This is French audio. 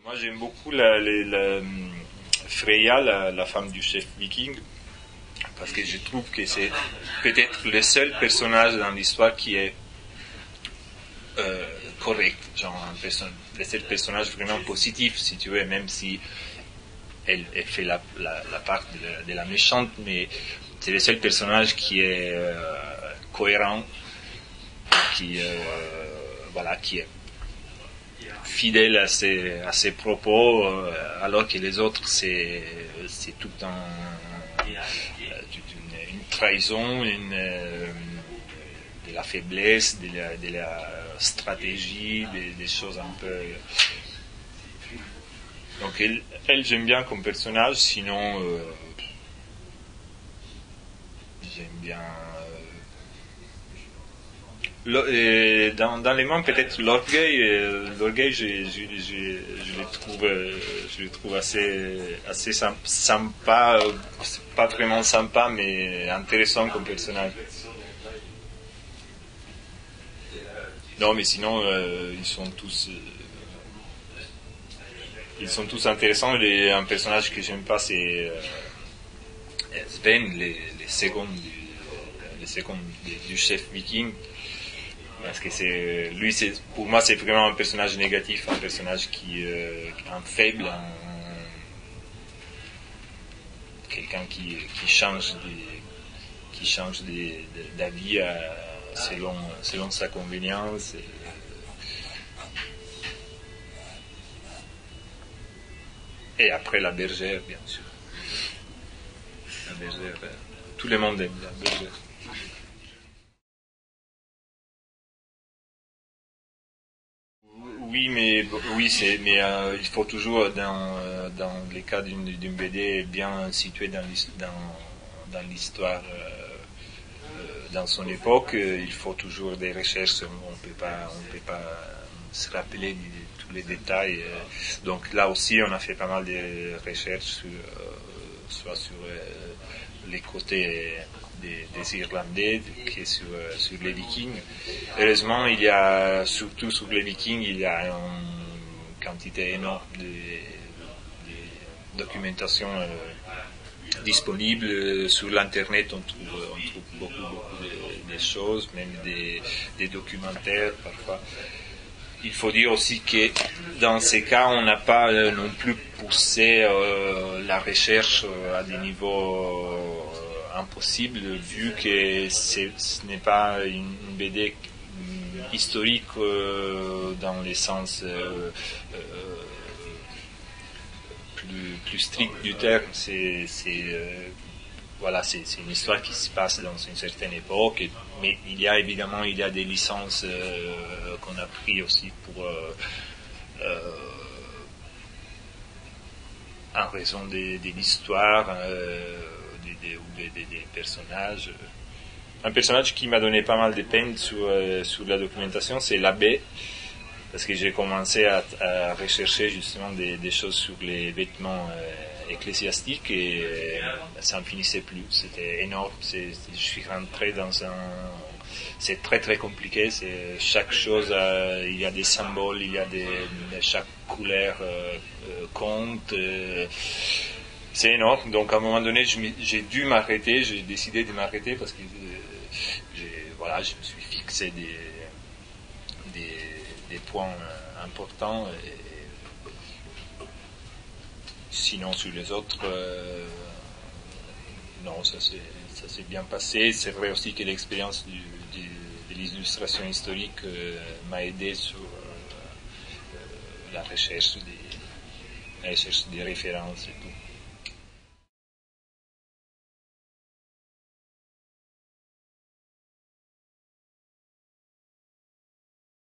Moi j'aime beaucoup Freya, la femme du chef viking, parce que je trouve que c'est peut-être le seul personnage dans l'histoire qui est correct, genre le seul personnage vraiment positif, si tu veux, même si elle fait la part de la méchante, mais c'est le seul personnage qui est cohérent, qui est fidèle à ses propos, alors que les autres c'est tout une trahison, de la faiblesse, de la stratégie, des choses un peu. Donc elle j'aime bien comme personnage, sinon j'aime bien. Dans les mains, peut-être l'orgueil, je le trouve assez sympa, c'est pas vraiment sympa, mais intéressant comme personnage. Non, mais sinon, ils sont tous intéressants. Un personnage que j'aime pas, c'est Sven, les secondes du chef viking. Parce que pour moi, c'est vraiment un personnage négatif, un personnage un faible, quelqu'un qui change d'avis selon sa convenience. Et après la bergère, bien sûr. La bergère, tout le monde aime la bergère. Oui, mais il faut toujours dans les cas d'une BD bien située dans l'histoire, dans son époque, il faut toujours des recherches. On peut pas se rappeler de tous les détails. Donc là aussi, on a fait pas mal de recherches soit sur les côtés des Irlandais que sur les Vikings. Heureusement, surtout sur les Vikings, il y a une quantité énorme de documentation disponible. Sur l'internet. On trouve beaucoup de choses, même des documentaires parfois. Il faut dire aussi que dans ces cas, on n'a pas non plus poussé la recherche à des niveaux impossibles, vu que ce n'est pas une BD historique dans le sens plus strict du terme. C'est une histoire qui se passe dans une certaine époque, mais il y a des licences qu'on a pris aussi pour en raison de l'histoire ou des personnages. Un personnage qui m'a donné pas mal de peine sur la documentation, c'est l'abbé, parce que j'ai commencé à rechercher justement des choses sur les vêtements ecclésiastiques et ça ne finissait plus. C'était énorme. Je suis rentré c'est très très compliqué. Chaque chose, il y a des symboles, chaque couleur compte. C'est énorme. Donc à un moment donné, j'ai dû m'arrêter. J'ai décidé de m'arrêter parce que je me suis fixé des points importants. Sinon, sur les autres, non, ça s'est bien passé. C'est vrai aussi que l'expérience de l'illustration historique m'a aidé sur la recherche des références et tout.